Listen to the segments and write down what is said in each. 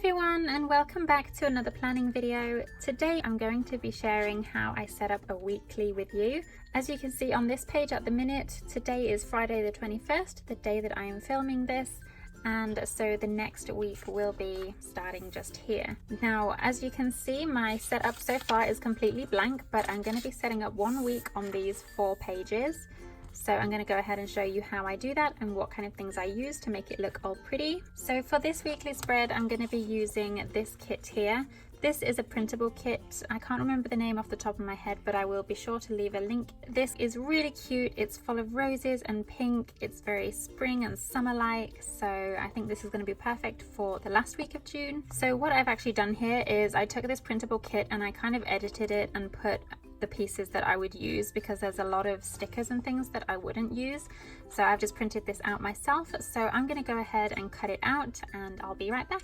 everyone, and welcome back to another planning video. Today I'm going to be sharing how I set up a weekly with you. As you can see on this page at the minute, today is Friday the 21st, the day that I am filming this, and so the next week will be starting just here. Now, as you can see, my setup so far is completely blank, but I'm going to be setting up 1 week on these 4 pages. So I'm going to go ahead and show you how I do that and what kind of things I use to make it look all pretty. So for this weekly spread, I'm going to be using this kit here. This is a printable kit. I can't remember the name off the top of my head, but I will be sure to leave a link. This is really cute. It's full of roses and pink. It's very spring and summer-like. So I think this is going to be perfect for the last week of June. So what I've actually done here is I took this printable kit and I kind of edited it and put the pieces that I would use, because there's a lot of stickers and things that I wouldn't use. So I've just printed this out myself. So I'm going to go ahead and cut it out and I'll be right back.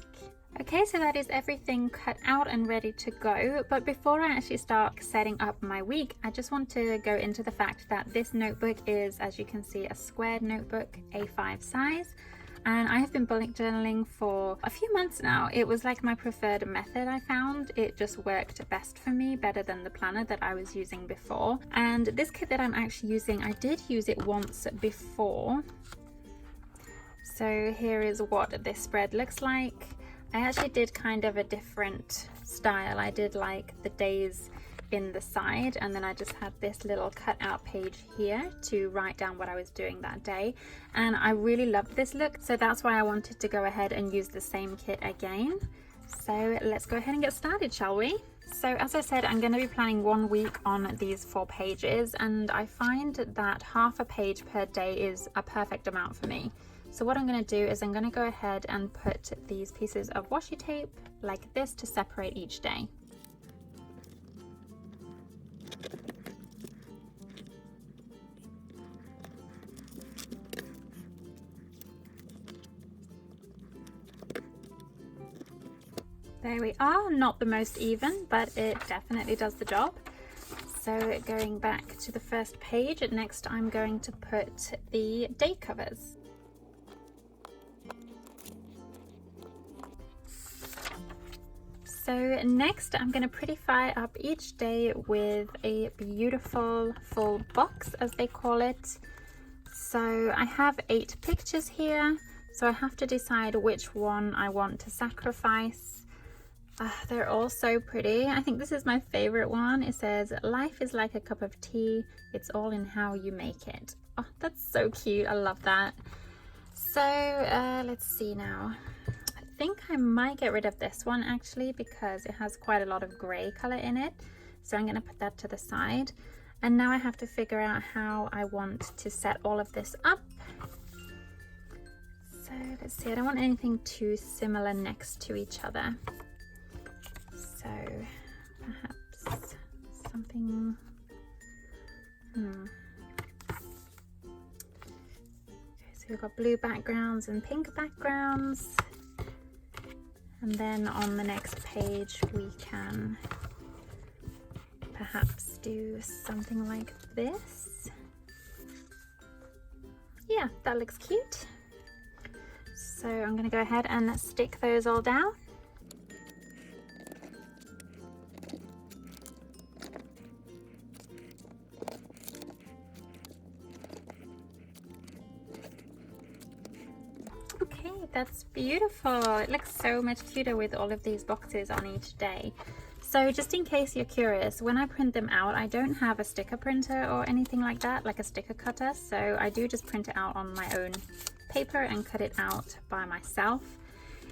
Okay, so that is everything cut out and ready to go. But before I actually start setting up my week, I just want to go into the fact that this notebook is, as you can see, a squared notebook, A5 size. And I have been bullet journaling for a few months now. It was like my preferred method, I found. It just worked best for me, better than the planner that I was using before. And this kit that I'm actually using, I did use it once before. So here is what this spread looks like. I actually did kind of a different style. I did like the days in the side, and then I just had this little cut out page here to write down what I was doing that day, and I really loved this look, so that's why I wanted to go ahead and use the same kit again. So let's go ahead and get started, shall we? So as I said, I'm going to be planning 1 week on these 4 pages, and I find that half a page per day is a perfect amount for me. So what I'm going to do is I'm going to go ahead and put these pieces of washi tape like this to separate each day. There we are, not the most even, but it definitely does the job. So going back to the first page, next I'm going to put the day covers. So next I'm going to prettify up each day with a beautiful full box, as they call it. So I have 8 pictures here, so I have to decide which one I want to sacrifice. They're all so pretty. I think this is my favorite one. It says, "Life is like a cup of tea. It's all in how you make it." Oh, that's so cute. I love that. So let's see now. I think I might get rid of this one actually, because it has quite a lot of gray color in it. So I'm going to put that to the side. And now I have to figure out how I want to set all of this up. So let's see. I don't want anything too similar next to each other. So perhaps something, Okay, so we've got blue backgrounds and pink backgrounds. And then on the next page we can perhaps do something like this. Yeah, that looks cute. So I'm going to go ahead and stick those all down. Okay, that's beautiful. It looks so much cuter with all of these boxes on each day. So just in case you're curious, when I print them out, I don't have a sticker printer or anything like that, like a sticker cutter. So I do just print it out on my own paper and cut it out by myself.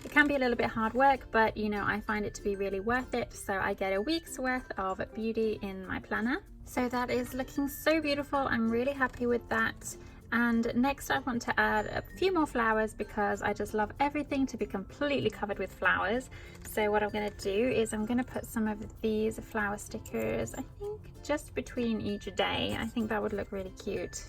It can be a little bit hard work, but you know, I find it to be really worth it. So I get a week's worth of beauty in my planner. So that is looking so beautiful. I'm really happy with that. And next I want to add a few more flowers, because I just love everything to be completely covered with flowers. So what I'm going to do is I'm going to put some of these flower stickers, I think just between each day. I think that would look really cute.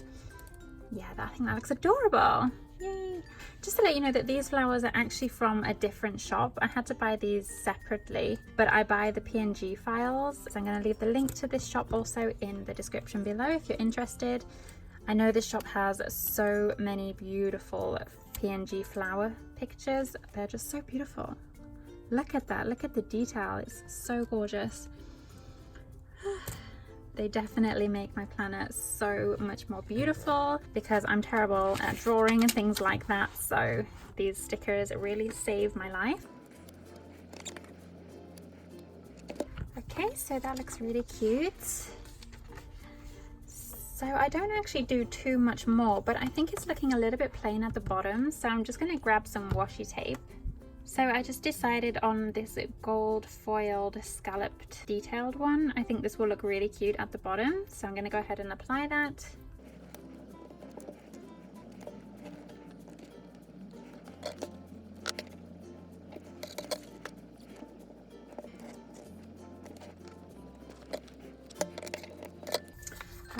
Yeah, I think that looks adorable. Yay! Just to let you know that these flowers are actually from a different shop. I had to buy these separately, but I buy the PNG files. So I'm going to leave the link to this shop also in the description below if you're interested. I know this shop has so many beautiful PNG flower pictures. They're just so beautiful. Look at that, look at the detail, it's so gorgeous. They definitely make my planner so much more beautiful because I'm terrible at drawing and things like that, so these stickers really save my life. Okay, so that looks really cute. So I don't actually do too much more, but I think it's looking a little bit plain at the bottom, so I'm just going to grab some washi tape. So I just decided on this gold foiled scalloped detailed one. I think this will look really cute at the bottom, so I'm going to go ahead and apply that.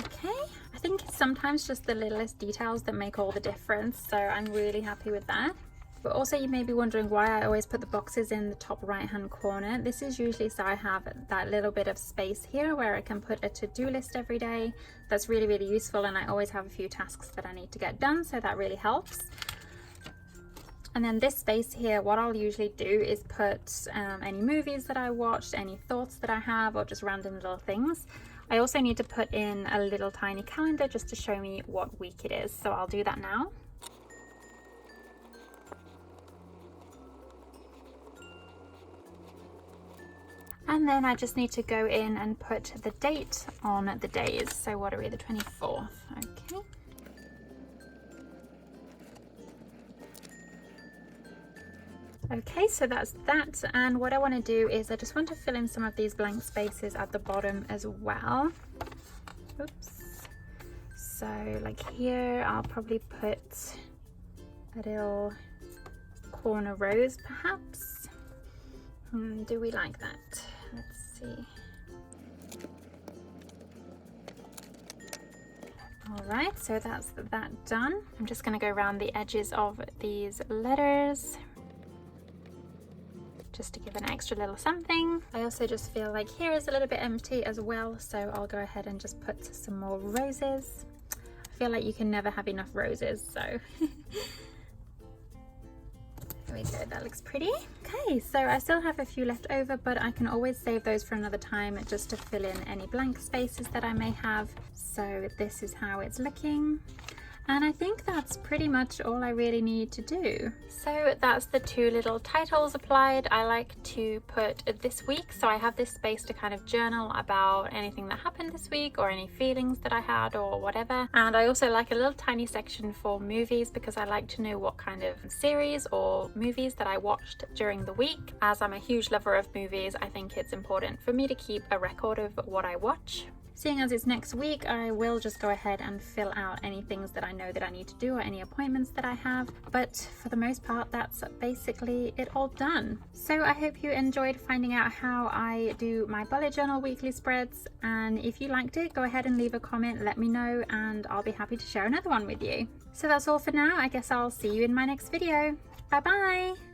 Okay, I think it's sometimes just the littlest details that make all the difference, so I'm really happy with that. But also you may be wondering why I always put the boxes in the top right hand corner. This is usually so I have that little bit of space here where I can put a to-do list every day. That's really, really useful, and I always have a few tasks that I need to get done, so that really helps. And then this space here, what I'll usually do is put any movies that I watched, any thoughts that I have, or just random little things. I also need to put in a little tiny calendar just to show me what week it is, so I'll do that now. And then I just need to go in and put the date on the days. So what are we, the 24th? Okay. Okay, so that's that. And what I want to do is I just want to fill in some of these blank spaces at the bottom as well. Oops. So like here, I'll probably put a little corner rose perhaps. Do we like that? Let's see. All right, so that's that done. I'm just going to go around the edges of these letters just to give an extra little something. I also just feel like here is a little bit empty as well, so I'll go ahead and just put some more roses. I feel like you can never have enough roses, so there we go, that looks pretty. Okay, so I still have a few left over, but I can always save those for another time just to fill in any blank spaces that I may have. So this is how it's looking. And I think that's pretty much all I really need to do. So that's the two little titles applied. I like to put this week, so I have this space to kind of journal about anything that happened this week or any feelings that I had or whatever. And I also like a little tiny section for movies because I like to know what kind of series or movies that I watched during the week. As I'm a huge lover of movies, I think it's important for me to keep a record of what I watch. Seeing as it's next week, I will just go ahead and fill out any things that I know that I need to do or any appointments that I have. But for the most part, that's basically it all done. So I hope you enjoyed finding out how I do my bullet journal weekly spreads. And if you liked it, go ahead and leave a comment, let me know, and I'll be happy to share another one with you. So that's all for now. I guess I'll see you in my next video. Bye bye.